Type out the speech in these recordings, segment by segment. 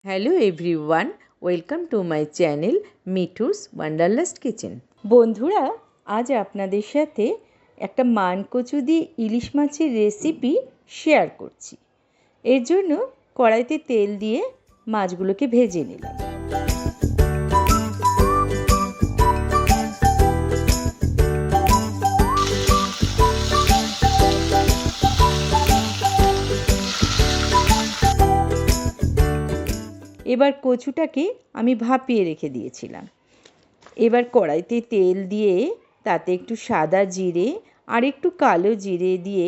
Hello everyone, welcome to my channel Mithu's wanderlust kitchen. বন্ধুরা, আজ আপনাদের সাথে একটা মানকচু দিয়ে ইলিশ মাছের রেসিপি শেয়ার করছি। এর জন্য কড়াইতে তেল দিয়ে মাছগুলোকে ভেজে নিলাম। এবার কচুটাকে আমি ভাপিয়ে রেখে দিয়েছিলাম। এবার কড়াইতে তেল দিয়ে তাতে একটু সাদা জিরে আর একটু কালো জিরে দিয়ে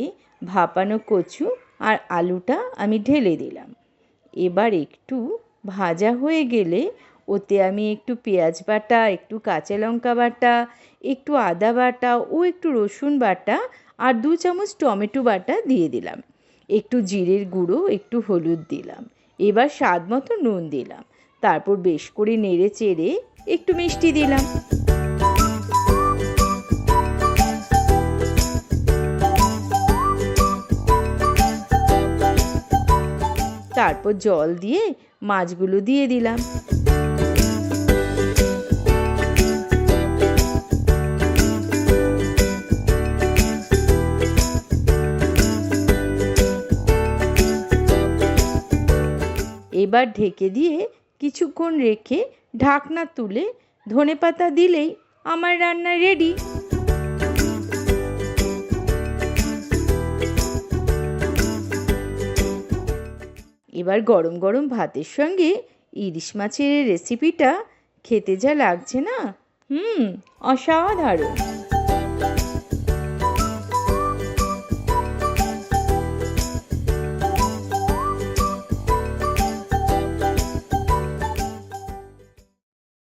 ভাপানো কচু আর আলুটা আমি ঢেলে দিলাম। এবার একটু ভাজা হয়ে গেলে ওতে আমি একটু পেঁয়াজ বাটা, একটু কাঁচা লঙ্কা বাটা, একটু আদা বাটা ও একটু রসুন বাটা আর 2 চামচ টমেটো বাটা দিয়ে দিলাম। একটু জিরের গুঁড়ো, একটু হলুদ দিলাম। এবার স্বাদ মতো নুন দিলাম। তারপর বেশ করে নেড়ে চেড়ে একটু মিষ্টি দিলাম। তারপর জল দিয়ে মাছগুলো দিয়ে দিলাম। এবার ঢেকে দিয়ে কিছুক্ষণ রেখে ঢাকনা তুলে ধনেপাতা দিলেই আমার রান্না রেডি। এবার গরম গরম ভাতের সঙ্গে ইলিশ মাছের রেসিপিটা খেতে যা লাগছে না, অসাধারণ।